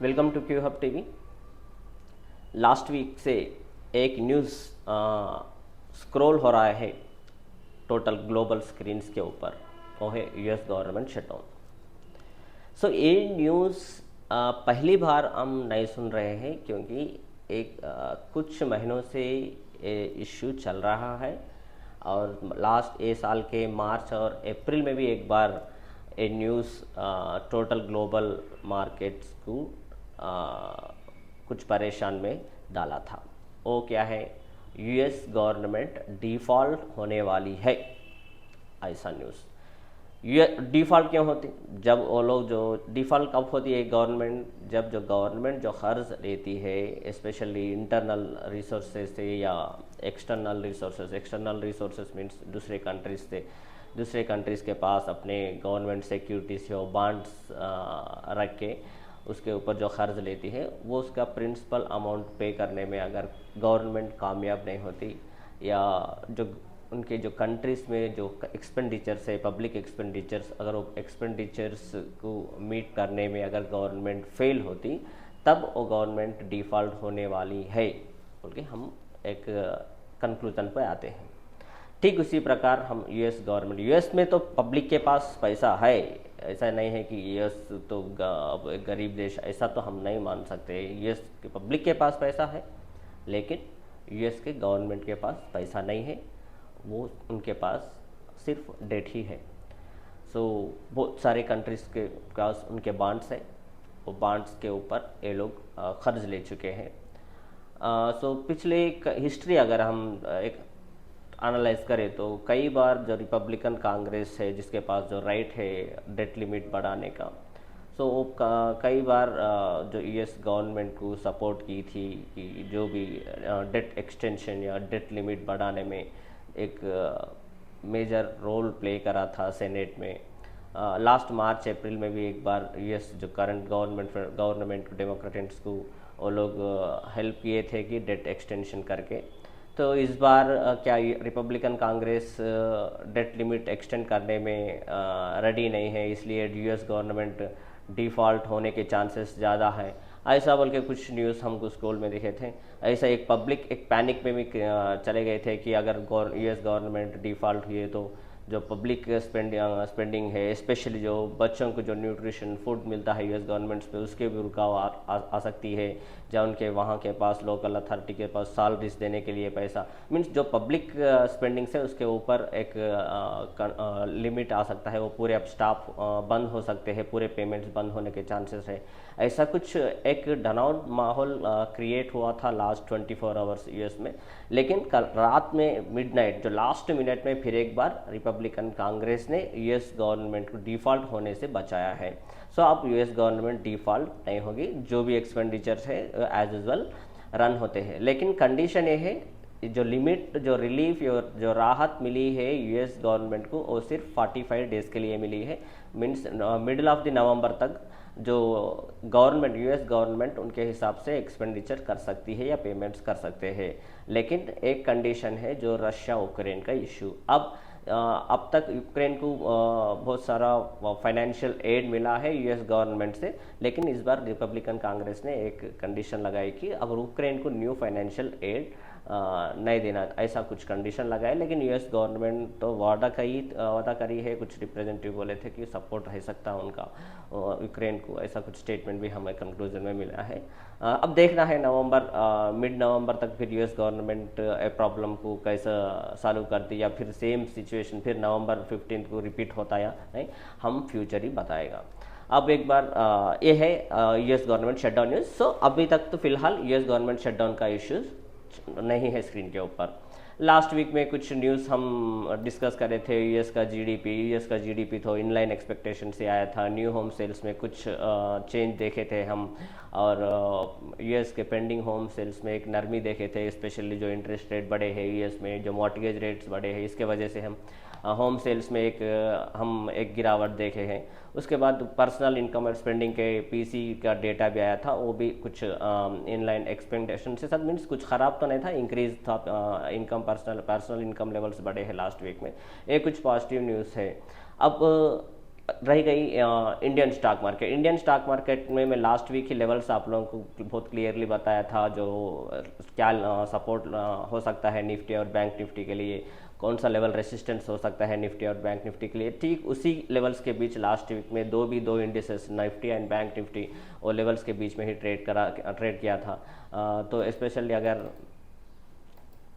Welcome to Q Hub TV. Last week से एक news scroll हो रहा है टोटल ग्लोबल स्क्रीन्स के ऊपर, वो है यूएस गवर्नमेंट शटडाउन। सो ये न्यूज़ पहली बार हम नहीं सुन रहे हैं क्योंकि कुछ महीनों से ये इश्यू चल रहा है और लास्ट ये साल के मार्च और अप्रैल में भी एक बार ये न्यूज़ टोटल ग्लोबल मार्केट्स को कुछ परेशान में डाला था। वो क्या है, यूएस गवर्नमेंट डिफ़ॉल्ट होने वाली है, ऐसा न्यूज़। ये डिफ़ॉल्ट क्यों होती, जब वो लोग जो डिफ़ॉल्ट कब होती है गवर्नमेंट, जब जो गवर्नमेंट जो कर्ज लेती है स्पेशली इंटरनल रिसोर्सेज से या एक्सटर्नल रिसोर्सेज मीन्स दूसरे कंट्रीज़ के पास अपने गवर्नमेंट सिक्योरिटीज या बॉन्ड्स रख के उसके ऊपर जो कर्ज लेती है वो उसका प्रिंसिपल अमाउंट पे करने में अगर गवर्नमेंट कामयाब नहीं होती या जो उनके जो कंट्रीज़ में जो एक्सपेंडिचर्स है पब्लिक एक्सपेंडिचर्स, अगर वो एक्सपेंडिचर्स को मीट करने में अगर गवर्नमेंट फेल होती तब वो गवर्नमेंट डिफ़ॉल्ट होने वाली है बोल के हम एक कंक्लूजन पर आते हैं। ठीक उसी प्रकार हम यूएस में तो पब्लिक के पास पैसा है, ऐसा नहीं है कि यूएस तो गरीब देश, ऐसा तो हम नहीं मान सकते। यूएस के पब्लिक के पास पैसा है लेकिन यूएस के गवर्नमेंट के पास पैसा नहीं है, वो उनके पास सिर्फ डेट ही है। सो बहुत सारे कंट्रीज़ के पास उनके बॉन्ड्स है, वो बॉन्ड्स के ऊपर ये लोग कर्ज ले चुके हैं। सो पिछले हिस्ट्री अगर हम एक एनालाइज करें तो कई बार जो रिपब्लिकन कांग्रेस है जिसके पास जो राइट है डेट लिमिट बढ़ाने का, सो वो कई बार जो यूएस गवर्नमेंट को सपोर्ट की थी कि जो भी डेट एक्सटेंशन या डेट लिमिट बढ़ाने में एक मेजर रोल प्ले करा था सेनेट में। लास्ट मार्च अप्रैल में भी एक बार यूएस जो करंट गवर्नमेंट डेमोक्रेट्स को वो लोग हेल्प किए थे कि डेट एक्सटेंशन करके। तो इस बार क्या Republican Congress debt limit extend करने में रेडी नहीं है, इसलिए यूएस गवर्नमेंट डिफ़ॉल्ट होने के चांसेस ज़्यादा है, ऐसा बोल के कुछ न्यूज़ हमको स्कूल में दिखे थे। ऐसा एक पब्लिक एक पैनिक में भी चले गए थे कि अगर यूएस गवर्नमेंट डिफ़ॉल्ट हुई तो जो पब्लिक स्पेंडिंग है स्पेशली जो बच्चों को जो न्यूट्रिशन फूड मिलता है यूएस गवर्नमेंट्स पे उसके भी रुकाव आ सकती है, जहाँ उनके वहाँ के पास लोकल अथॉरिटी के पास सैलरीज देने के लिए पैसा मीन्स जो पब्लिक स्पेंडिंग से उसके ऊपर एक लिमिट आ सकता है, वो पूरे अब स्टाफ बंद हो सकते हैं, पूरे पेमेंट्स बंद होने के चांसेस है। ऐसा कुछ एक डनाउन माहौल क्रिएट हुआ था लास्ट 24 आवर्स यूएस में। लेकिन कल रात में मिडनाइट जो लास्ट मिनट में फिर एक बार रिपब्लिकन कांग्रेस ने यूएस गवर्नमेंट को डिफ़ॉल्ट होने से बचाया है। सो अब यूएस गवर्नमेंट डिफ़ॉल्ट नहीं होगी, जो भी एक्सपेंडिचर्स है एज यूजुअल रन होते हैं। लेकिन कंडीशन ये है जो लिमिट जो रिलीफ जो राहत मिली है यूएस गवर्नमेंट को वो सिर्फ 45 डेज़ के लिए मिली है, मीन्स मिडिल ऑफ द नवंबर तक जो यूएस गवर्नमेंट उनके हिसाब से एक्सपेंडिचर कर सकती है या पेमेंट्स कर सकते हैं। लेकिन एक कंडीशन है जो रशिया यूक्रेन का इशू। अब तक यूक्रेन को बहुत सारा फाइनेंशियल एड मिला है यूएस गवर्नमेंट से, लेकिन इस बार रिपब्लिकन कांग्रेस ने एक कंडीशन लगाई कि अगर यूक्रेन को न्यू फाइनेंशियल एड नहीं देना, ऐसा कुछ कंडीशन लगाए। लेकिन यूएस गवर्नमेंट तो वादा करी है, कुछ रिप्रेजेंटेटिव बोले थे कि सपोर्ट रह सकता है उनका यूक्रेन को, ऐसा कुछ स्टेटमेंट भी हमें कंक्लूजन में मिला है। अब देखना है मिड नवंबर तक फिर यूएस गवर्नमेंट प्रॉब्लम को कैसा सॉल्व करती या फिर सेम सिचुएशन फिर नवंबर 15 को रिपीट होता या नहीं, हम फ्यूचर ही बताएगा। अब एक बार ये है यूएस गवर्नमेंट शटडाउन न्यूज़। सो अभी तक तो फिलहाल यूएस गवर्नमेंट शटडाउन का इश्यूज नहीं है स्क्रीन के ऊपर। लास्ट वीक में कुछ न्यूज़ हम डिस्कस कर रहे थे, यूएस का जीडीपी तो इनलाइन एक्सपेक्टेशन से आया था। न्यू होम सेल्स में कुछ चेंज देखे थे हम, और यूएस के पेंडिंग होम सेल्स में एक नरमी देखे थे, स्पेशली जो इंटरेस्ट रेट बढ़े हैं यूएस में, जो मॉर्टगेज रेट्स बढ़े हैं, इसके वजह से हम होम सेल्स में हम एक गिरावट देखे हैं। उसके बाद पर्सनल इनकम और स्पेंडिंग के पीसी का डेटा भी आया था, वो भी कुछ इनलाइन एक्सपेक्टेशन से साथ मीन्स कुछ ख़राब तो नहीं था, इंक्रीज था इनकम, पर्सनल इनकम लेवल्स बढ़े हैं लास्ट वीक में, ये कुछ पॉजिटिव न्यूज़ है। अब रह गई Indian stock market. Indian stock market में मैं लास्ट वीक ही लेवल्स आप लोगों को बहुत क्लियरली बताया था, जो क्या सपोर्ट हो सकता है निफ्टी और बैंक निफ्टी के लिए, कौन सा लेवल रेसिस्टेंस हो सकता है निफ्टी और बैंक निफ्टी के लिए। ठीक उसी लेवल्स के बीच लास्ट वीक में दो indices Nifty and bank Nifty और लेवल्स के बीच में ही ट्रेड किया था। तो स्पेशली अगर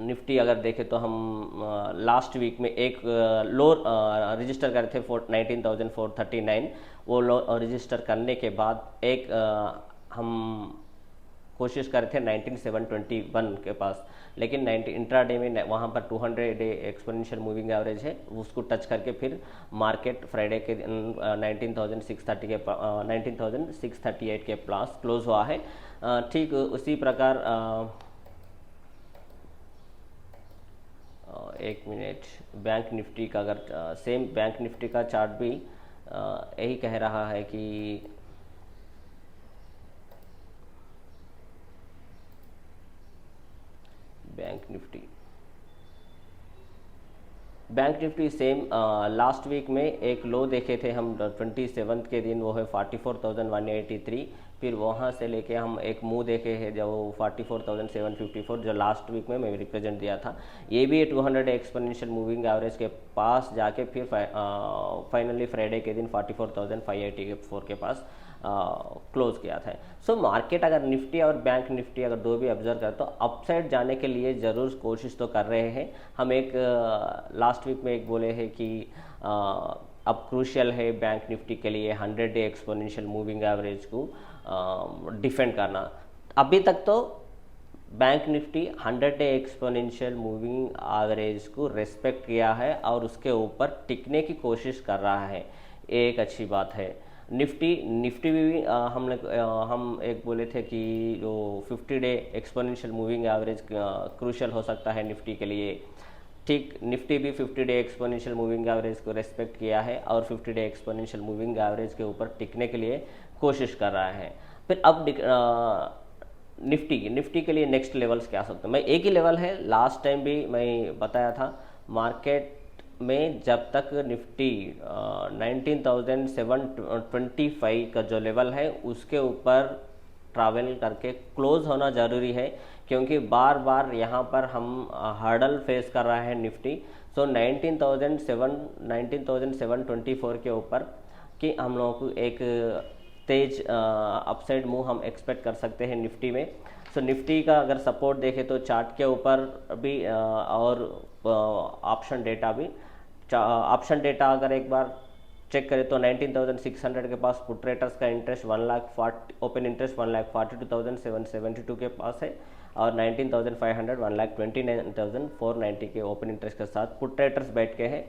निफ्टी अगर देखें तो हम लास्ट वीक में एक लो रजिस्टर करे थे 19,439। वो लो रजिस्टर करने के बाद एक हम कोशिश करे थे 19,721 के पास, लेकिन 90 इंट्राडे में वहाँ पर 200 डे एक्सपोनेंशियल मूविंग एवरेज है, उसको टच करके फिर मार्केट फ्राइडे के 19,638 के पास क्लोज हुआ है। ठीक उसी प्रकार एक मिनट, बैंक निफ्टी का अगर सेम बैंक निफ्टी का चार्ट भी यही कह रहा है कि bank Nifty same last week में एक लो देखे थे हम 27 के दिन, वो है 44,183। फिर वहाँ से लेके हम एक मुंह देखे हैं जो 44,754, जो लास्ट वीक में मैं रिप्रेजेंट दिया था। ये भी 200 एक्सपोनेंशियल मूविंग एवरेज के पास जाके फिर फाइनली फ्राइडे के दिन 44,584 के पास क्लोज किया था। सो मार्केट अगर निफ्टी और बैंक निफ्टी अगर दो भी ऑब्जर्व करें तो अपसाइड जाने के लिए ज़रूर कोशिश तो कर रहे हैं। हम एक लास्ट वीक में एक बोले हैं कि अब क्रूशियल है बैंक निफ्टी के लिए 100 डे एक्सपोनेंशियल मूविंग एवरेज को डिफेंड करना। अभी तक तो bank Nifty 100 day exponential moving average को रेस्पेक्ट किया है और उसके ऊपर टिकने की कोशिश कर रहा है, एक अच्छी बात है। निफ्टी भी हम एक बोले थे कि जो 50 day exponential moving average crucial हो सकता है निफ्टी के लिए। ठीक निफ्टी भी 50 डे एक्सपोनेंशियल मूविंग एवरेज को रेस्पेक्ट किया है और 50 डे एक्सपोनेंशियल मूविंग एवरेज के ऊपर टिकने के लिए कोशिश कर रहा है। फिर अब निफ्टी के लिए नेक्स्ट लेवल्स क्या सकते हैं। मैं एक ही लेवल है, लास्ट टाइम भी मैं बताया था, मार्केट में जब तक निफ्टी 19,725 का जो लेवल है उसके ऊपर ट्रैवल करके क्लोज होना ज़रूरी है, क्योंकि बार बार यहाँ पर हम हर्डल फेस कर रहा है निफ्टी। सो 19,724 के ऊपर कि हम लोगों को एक तेज अपसाइड मूव हम एक्सपेक्ट कर सकते हैं निफ्टी में। सो निफ्टी का अगर सपोर्ट देखें तो चार्ट के ऊपर भी और ऑप्शन डेटा अगर एक बार चेक करें तो 19,600 के पास पुट रेटर्स का इंटरेस्ट 1,40,000 ओपन इंटरेस्ट 1,42,772 के पास है और 19,500 1,29,490 के ओपन इंटरेस्ट के साथ पुट रेटर्स बैठ के हैं।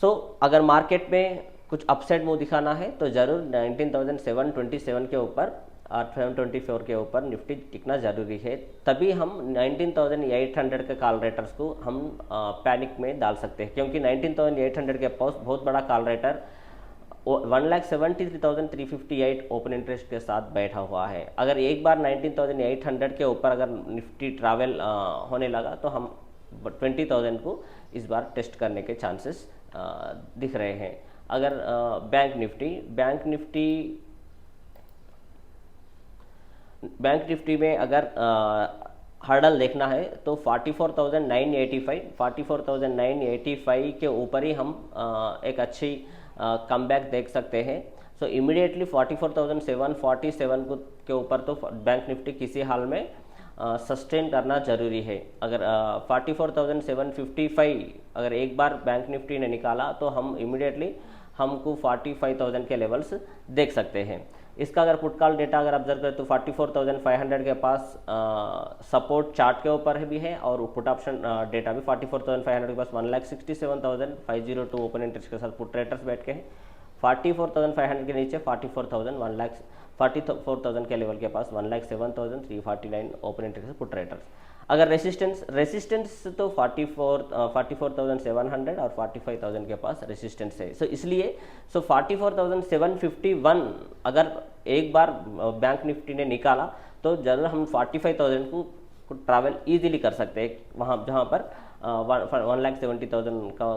सो अगर मार्केट में कुछ अपसाइड मूव दिखाना है तो ज़रूर 19,727 के ऊपर और 724 के ऊपर निफ्टी टिकना ज़रूरी है, तभी हम 19,800 के कॉल रेटर्स को हम पैनिक में डाल सकते हैं, क्योंकि 19,800 के पास बहुत बड़ा कॉल रेटर 1,73,358 ओपन इंटरेस्ट के साथ बैठा हुआ है। अगर एक बार 19,800 के ऊपर अगर निफ्टी ट्रैवल होने लगा तो हम 20,000 को इस बार टेस्ट करने के चांसेस दिख रहे हैं। अगर बैंक निफ्टी में अगर हर्डल देखना है तो 44,985 के ऊपर ही हम एक अच्छी कमबैक देख सकते हैं। सो इमीडिएटली 44,747 के ऊपर तो बैंक निफ्टी किसी हाल में सस्टेन करना जरूरी है। अगर 44,755 अगर एक बार बैंक निफ्टी ने निकाला तो हम इमीडिएटली हमको 45,000 के लेवल्स देख सकते हैं। इसका अगर पुट कॉल डेटा अगर ऑब्जर्व करें तो 44,500 के पास सपोर्ट चार्ट के ऊपर भी है और पुट ऑप्शन डेटा भी 44,500 के पास 1,67,502 ओपन इंटरेस्ट के साथ पुट रेटर्स बैठ के हैं। 44,500 के नीचे 44,000 के लेवल के पास 1,07,349 ओपन इंटरेस्ट पुट रेटर्स। अगर रेसिस्टेंस तो 44,700 और 45,000 के पास रेसिस्टेंस है। सो इसलिए 44,751 अगर एक बार बैंक निफ्टी ने निकाला तो जरूर हम 45,000 को ट्रैवल इजीली कर सकते हैं, वहाँ जहाँ पर 1,70,000 का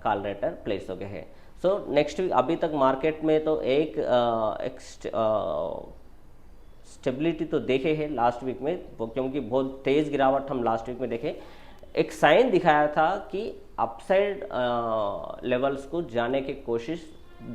कॉल रेटर प्लेस हो गए हैं। सो नेक्स्ट वीक अभी तक मार्केट में तो एक स्टेबिलिटी तो देखे है लास्ट वीक में, क्योंकि बहुत तेज़ गिरावट हम लास्ट वीक में देखे। एक साइन दिखाया था कि अपसाइड लेवल्स को जाने की कोशिश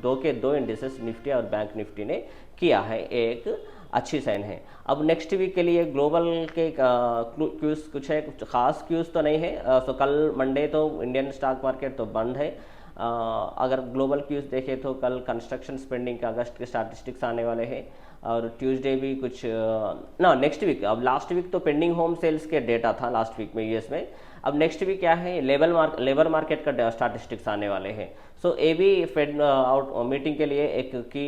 दो इंडिसेस निफ्टी और बैंक निफ्टी ने किया है, एक अच्छी साइन है। अब नेक्स्ट वीक के लिए ग्लोबल के क्यूज कुछ है, कुछ खास क्यूज तो नहीं है। सो कल मंडे तो इंडियन स्टॉक मार्केट तो बंद है। अगर ग्लोबल क्यूज देखें तो कल कंस्ट्रक्शन स्पेंडिंग के अगस्त के स्टैटिस्टिक्स आने वाले हैं, और ट्यूसडे भी कुछ ना नेक्स्ट वीक। अब लास्ट वीक तो पेंडिंग होम सेल्स के डेटा था लास्ट वीक में यूएस में। अब नेक्स्ट वीक क्या है, लेबर मार्केट का स्टैटिस्टिक्स आने वाले हैं। सो ये भी फेड आउट मीटिंग के लिए एक की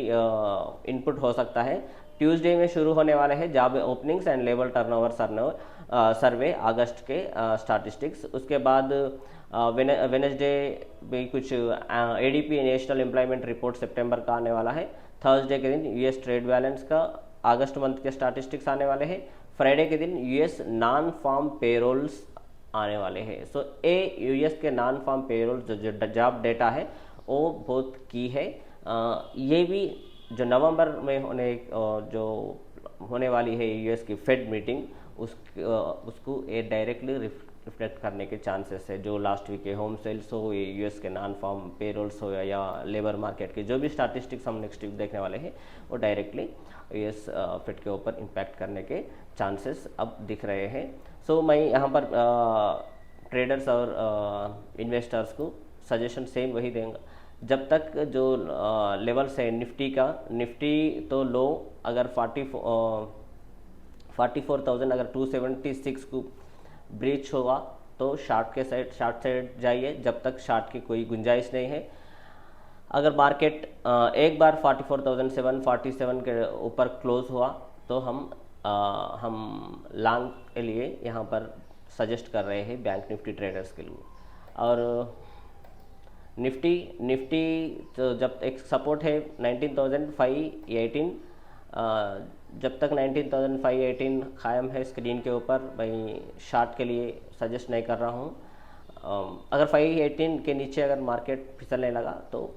इनपुट हो सकता है। ट्यूसडे में शुरू होने वाले हैं job openings and labour turnover survey अगस्त के स्टैटिस्टिक्स। उसके बाद वेनेसडे भी कुछ एडीपी नेशनल एम्प्लॉयमेंट रिपोर्ट सितंबर का आने वाला है। थर्सडे के दिन यूएस ट्रेड बैलेंस का अगस्त मंथ के स्टैटिस्टिक्स आने वाले हैं। फ्राइडे के दिन यूएस नॉन फार्म पेरोल्स आने वाले हैं। सो यूएस के नॉन फार्म पेरोल्स जो जॉब डेटा है वो बहुत की है। ये भी जो नवंबर में जो होने वाली है यूएस की फेड मीटिंग, उसको ये डायरेक्टली रिफ्लेक्ट करने के चांसेस है। जो लास्ट वीक के होम सेल्स हो, यूएस के नॉन फार्म पेरोल्स हो, या लेबर मार्केट के जो भी स्टैटिस्टिक्स हम नेक्स्ट वीक देखने वाले हैं, वो डायरेक्टली यूएस फेड के ऊपर इम्पैक्ट करने के चांसेस अब दिख रहे हैं। सो मैं यहाँ पर ट्रेडर्स और इन्वेस्टर्स को सजेशन सेम वही देंगे, जब तक जो लेवल्स है निफ्टी तो लो अगर 44,000 अगर 276 को ब्रीच होगा तो शॉर्ट साइड जाइए, जब तक शॉर्ट की कोई गुंजाइश नहीं है। अगर मार्केट एक बार 44,747 के ऊपर क्लोज हुआ तो हम लॉन्ग के लिए यहाँ पर सजेस्ट कर रहे हैं बैंक निफ्टी ट्रेडर्स के लिए। और निफ्टी तो जब एक सपोर्ट है 19,518, जब तक 19,518 कायम है स्क्रीन के ऊपर, मैं शॉर्ट के लिए सजेस्ट नहीं कर रहा हूँ। अगर 518 के नीचे अगर मार्केट फिसलने लगा तो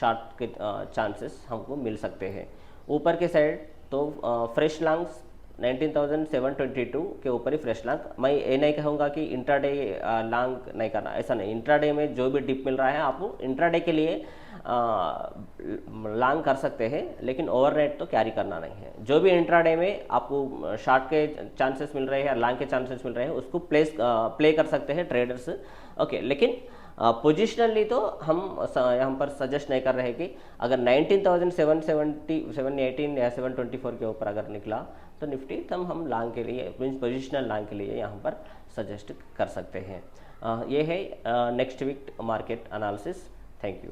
शॉर्ट के चांसेस हमको मिल सकते हैं। ऊपर के साइड तो फ्रेश लॉन्ग्स 19,722 के ऊपर ही फ्रेश लॉन्ग। मैं ये नहीं कहूँगा कि इंट्राडे लॉन्ग नहीं करना, ऐसा नहीं। इंट्राडे में जो भी डिप मिल रहा है आपको इंट्राडे के लिए लॉन्ग कर सकते हैं, लेकिन ओवरनाइट तो कैरी करना नहीं है। जो भी इंट्राडे में आपको शॉर्ट के चांसेस मिल रहे हैं या लॉन्ग के चांसेस मिल रहे हैं उसको प्ले कर सकते हैं ट्रेडर्स, ओके। लेकिन पोजिशनली तो हम यहाँ पर सजेस्ट नहीं कर रहे कि अगर 19,770 718 या 724 के ऊपर अगर निकला तो निफ्टी तब हम लॉन्ग के लिए मीन्स पोजिशनल लॉन्ग के लिए यहाँ पर सजेस्ट कर सकते हैं। ये है next week market analysis. Thank you.